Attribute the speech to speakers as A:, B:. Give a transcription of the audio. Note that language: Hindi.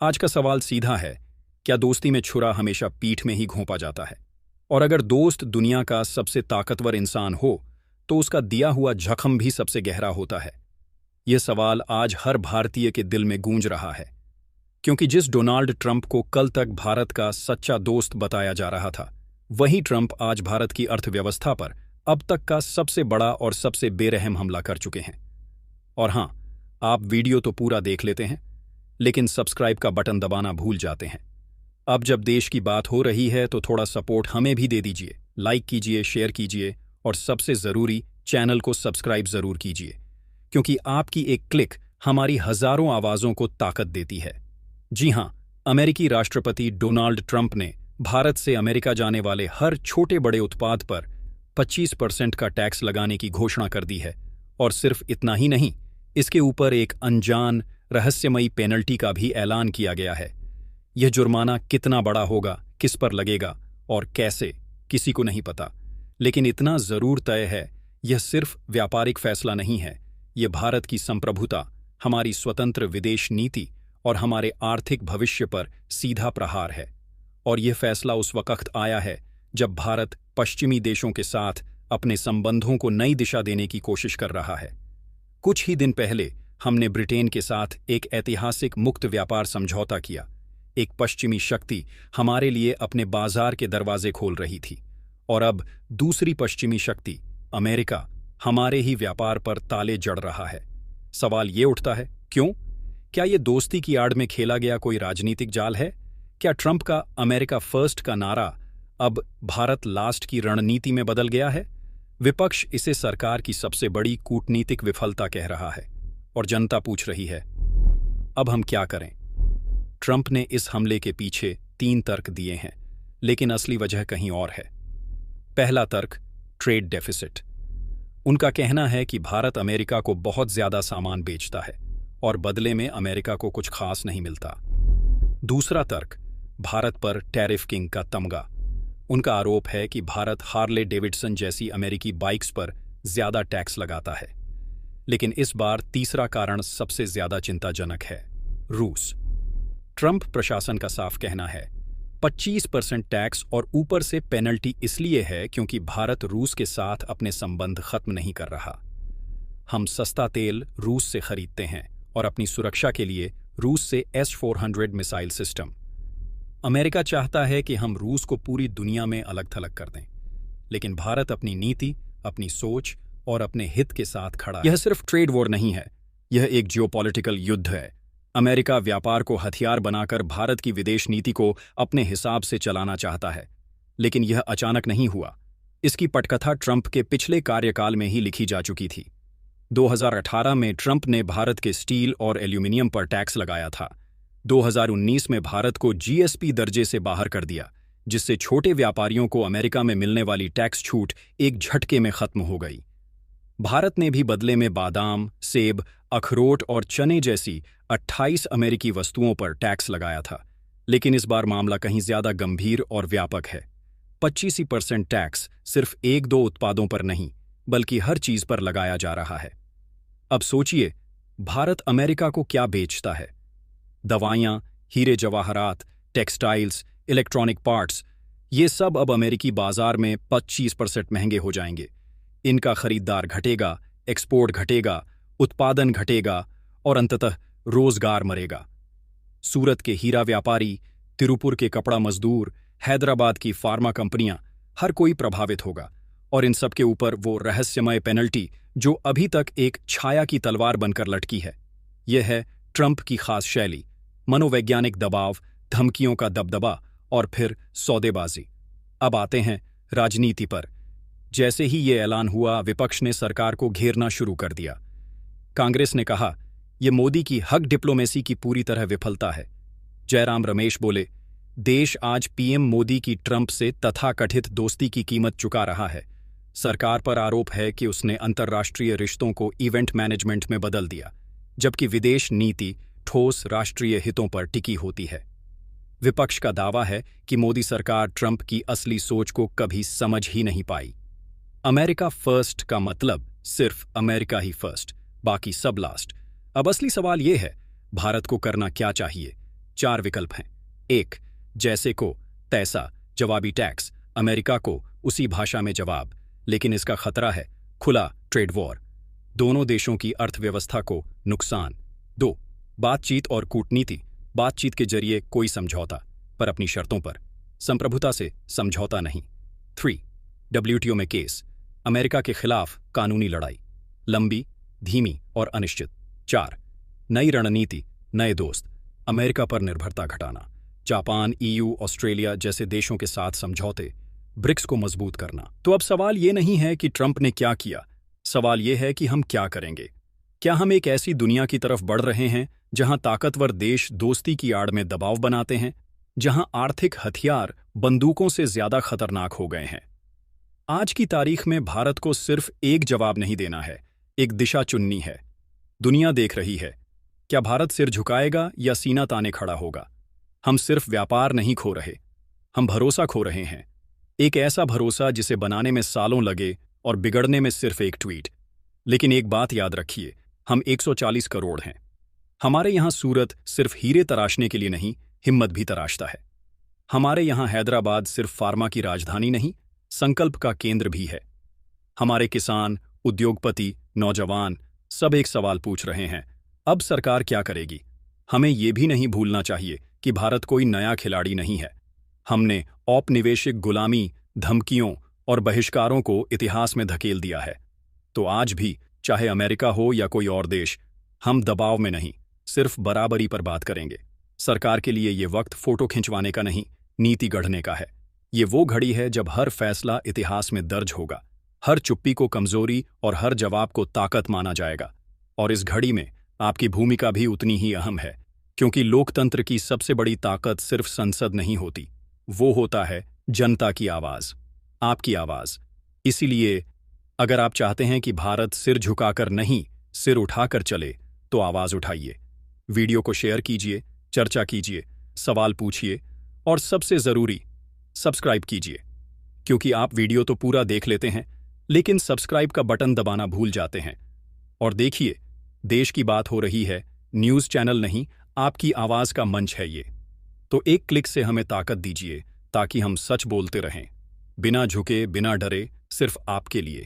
A: आज का सवाल सीधा है, क्या दोस्ती में छुरा हमेशा पीठ में ही घोंपा जाता है? और अगर दोस्त दुनिया का सबसे ताकतवर इंसान हो, तो उसका दिया हुआ जख्म भी सबसे गहरा होता है। यह सवाल आज हर भारतीय के दिल में गूंज रहा है, क्योंकि जिस डोनाल्ड ट्रंप को कल तक भारत का सच्चा दोस्त बताया जा रहा था, वही ट्रंप आज भारत की अर्थव्यवस्था पर अब तक का सबसे बड़ा और सबसे बेरहम हमला कर चुके हैं। और हां, आप वीडियो तो पूरा देख लेते हैं, लेकिन सब्सक्राइब का बटन दबाना भूल जाते हैं। अब जब देश की बात हो रही है तो थोड़ा सपोर्ट हमें भी दे दीजिए, लाइक कीजिए, शेयर कीजिए और सबसे ज़रूरी, चैनल को सब्सक्राइब ज़रूर कीजिए, क्योंकि आपकी एक क्लिक हमारी हज़ारों आवाज़ों को ताकत देती है। जी हां, अमेरिकी राष्ट्रपति डोनाल्ड ट्रंप ने भारत से अमेरिका जाने वाले हर छोटे बड़े उत्पाद पर 25% का टैक्स लगाने की घोषणा कर दी है। और सिर्फ इतना ही नहीं, इसके ऊपर एक अनजान रहस्यमयी पेनल्टी का भी ऐलान किया गया है। यह जुर्माना कितना बड़ा होगा, किस पर लगेगा और कैसे, किसी को नहीं पता, लेकिन इतना जरूर तय है, यह सिर्फ व्यापारिक फैसला नहीं है, यह भारत की संप्रभुता, हमारी स्वतंत्र विदेश नीति और हमारे आर्थिक भविष्य पर सीधा प्रहार है। और यह फैसला उस वक्त आया है जब भारत पश्चिमी देशों के साथ अपने संबंधों को नई दिशा देने की कोशिश कर रहा है। कुछ ही दिन पहले हमने ब्रिटेन के साथ एक ऐतिहासिक मुक्त व्यापार समझौता किया। एक पश्चिमी शक्ति हमारे लिए अपने बाजार के दरवाजे खोल रही थी, और अब दूसरी पश्चिमी शक्ति, अमेरिका, हमारे ही व्यापार पर ताले जड़ रहा है। सवाल ये उठता है, क्यों? क्या ये दोस्ती की आड़ में खेला गया कोई राजनीतिक जाल है? क्या ट्रंप का अमेरिका फर्स्ट का नारा अब भारत लास्ट की रणनीति में बदल गया है? विपक्ष इसे सरकार की सबसे बड़ी कूटनीतिक विफलता कह रहा है, और जनता पूछ रही है, अब हम क्या करें? ट्रंप ने इस हमले के पीछे 3 तर्क दिए हैं, लेकिन असली वजह कहीं और है। पहला तर्क, ट्रेड डेफिसिट। उनका कहना है कि भारत अमेरिका को बहुत ज्यादा सामान बेचता है और बदले में अमेरिका को कुछ खास नहीं मिलता। दूसरा तर्क, भारत पर टैरिफ किंग का तमगा। उनका आरोप है कि भारत हार्ले डेविडसन जैसी अमेरिकी बाइक्स पर ज्यादा टैक्स लगाता है। लेकिन इस बार तीसरा कारण सबसे ज्यादा चिंताजनक है, रूस। ट्रंप प्रशासन का साफ कहना है, 25% टैक्स और ऊपर से पेनल्टी इसलिए है क्योंकि भारत रूस के साथ अपने संबंध खत्म नहीं कर रहा। हम सस्ता तेल रूस से खरीदते हैं और अपनी सुरक्षा के लिए रूस से S-400 मिसाइल सिस्टम। अमेरिका चाहता है कि हम रूस को पूरी दुनिया में अलग थलग कर दें, लेकिन भारत अपनी नीति, अपनी सोच और अपने हित के साथ खड़ा है। यह सिर्फ ट्रेड वॉर नहीं है, यह एक जियोपॉलिटिकल युद्ध है। अमेरिका व्यापार को हथियार बनाकर भारत की विदेश नीति को अपने हिसाब से चलाना चाहता है, लेकिन यह अचानक नहीं हुआ। इसकी पटकथा ट्रंप के पिछले कार्यकाल में ही लिखी जा चुकी थी। 2018 में ट्रंप ने भारत के स्टील और एल्यूमिनियम पर टैक्स लगाया था। 2019 में भारत को GSP दर्जे से बाहर कर दिया, जिससे छोटे व्यापारियों को अमेरिका में मिलने वाली टैक्स छूट एक झटके में खत्म हो गई। भारत ने भी बदले में बादाम, सेब, अखरोट और चने जैसी 28 अमेरिकी वस्तुओं पर टैक्स लगाया था। लेकिन इस बार मामला कहीं ज्यादा गंभीर और व्यापक है। 25% टैक्स सिर्फ 1-2 उत्पादों पर नहीं, बल्कि हर चीज पर लगाया जा रहा है। अब सोचिए, भारत अमेरिका को क्या बेचता है? दवाइयां, हीरे जवाहरात, टेक्सटाइल्स, इलेक्ट्रॉनिक पार्ट्स, ये सब अब अमेरिकी बाजार में 25% महंगे हो जाएंगे। इनका खरीदार घटेगा, एक्सपोर्ट घटेगा, उत्पादन घटेगा और अंततः रोजगार मरेगा। सूरत के हीरा व्यापारी, तिरुपुर के कपड़ा मजदूर, हैदराबाद की फार्मा कंपनियां, हर कोई प्रभावित होगा। और इन सब के ऊपर वो रहस्यमय पेनल्टी जो अभी तक एक छाया की तलवार बनकर लटकी है। यह है ट्रंप की खास शैली, मनोवैज्ञानिक दबाव, धमकियों का दबदबा और फिर सौदेबाजी। अब आते हैं राजनीति पर। जैसे ही ये ऐलान हुआ, विपक्ष ने सरकार को घेरना शुरू कर दिया। कांग्रेस ने कहा, यह मोदी की हक डिप्लोमेसी की पूरी तरह विफलता है। जयराम रमेश बोले, देश आज PM मोदी की ट्रंप से तथाकथित दोस्ती की कीमत चुका रहा है। सरकार पर आरोप है कि उसने अंतर्राष्ट्रीय रिश्तों को इवेंट मैनेजमेंट में बदल दिया, जबकि विदेश नीति ठोस राष्ट्रीय हितों पर टिकी होती है। विपक्ष का दावा है कि मोदी सरकार ट्रंप की असली सोच को कभी समझ ही नहीं पाई। अमेरिका फर्स्ट का मतलब सिर्फ अमेरिका ही फर्स्ट, बाकी सब लास्ट। अब असली सवाल यह है, भारत को करना क्या चाहिए? 4 विकल्प हैं। 1. जैसे को तैसा जवाबी टैक्स, अमेरिका को उसी भाषा में जवाब, लेकिन इसका खतरा है खुला ट्रेड वॉर, दोनों देशों की अर्थव्यवस्था को नुकसान। 2. बातचीत और कूटनीति, बातचीत के जरिए कोई समझौता, पर अपनी शर्तों पर, संप्रभुता से समझौता नहीं। 3. WTO में केस, अमेरिका के खिलाफ कानूनी लड़ाई, लंबी, धीमी और अनिश्चित। 4. नई रणनीति, नए दोस्त, अमेरिका पर निर्भरता घटाना, जापान, EU, ऑस्ट्रेलिया जैसे देशों के साथ समझौते, ब्रिक्स को मजबूत करना। तो अब सवाल ये नहीं है कि ट्रंप ने क्या किया, सवाल ये है कि हम क्या करेंगे। क्या हम एक ऐसी दुनिया की तरफ बढ़ रहे हैं जहां ताकतवर देश दोस्ती की आड़ में दबाव बनाते हैं, जहां आर्थिक हथियार बंदूकों से ज्यादा खतरनाक हो गए हैं? आज की तारीख में भारत को सिर्फ एक जवाब नहीं देना है, एक दिशा चुननी है। दुनिया देख रही है, क्या भारत सिर झुकाएगा या सीना ताने खड़ा होगा? हम सिर्फ व्यापार नहीं खो रहे, हम भरोसा खो रहे हैं। एक ऐसा भरोसा जिसे बनाने में सालों लगे और बिगड़ने में सिर्फ एक ट्वीट। लेकिन एक बात याद रखिए, हम 140 करोड़ हैं। हमारे यहां सूरत सिर्फ हीरे तराशने के लिए नहीं, हिम्मत भी तराशता है। हमारे यहां हैदराबाद सिर्फ फार्मा की राजधानी नहीं, संकल्प का केंद्र भी है। हमारे किसान, उद्योगपति, नौजवान सब एक सवाल पूछ रहे हैं, अब सरकार क्या करेगी? हमें ये भी नहीं भूलना चाहिए कि भारत कोई नया खिलाड़ी नहीं है। हमने औपनिवेशिक गुलामी, धमकियों और बहिष्कारों को इतिहास में धकेल दिया है। तो आज भी, चाहे अमेरिका हो या कोई और देश, हम दबाव में नहीं, सिर्फ बराबरी पर बात करेंगे। सरकार के लिए ये वक्त फोटो खिंचवाने का नहीं, नीति गढ़ने का है। ये वो घड़ी है जब हर फैसला इतिहास में दर्ज होगा, हर चुप्पी को कमजोरी और हर जवाब को ताकत माना जाएगा। और इस घड़ी में आपकी भूमिका भी उतनी ही अहम है, क्योंकि लोकतंत्र की सबसे बड़ी ताकत सिर्फ संसद नहीं होती, वो होता है जनता की आवाज, आपकी आवाज। इसीलिए अगर आप चाहते हैं कि भारत सिर झुकाकर नहीं, सिर उठाकर चले, तो आवाज उठाइए। वीडियो को शेयर कीजिए, चर्चा कीजिए, सवाल पूछिए और सबसे जरूरी, सब्सक्राइब कीजिए। क्योंकि आप वीडियो तो पूरा देख लेते हैं, लेकिन सब्सक्राइब का बटन दबाना भूल जाते हैं। और देखिए, देश की बात हो रही है, न्यूज़ चैनल नहीं, आपकी आवाज का मंच है ये। तो एक क्लिक से हमें ताकत दीजिए, ताकि हम सच बोलते रहें, बिना झुके, बिना डरे, सिर्फ आपके लिए।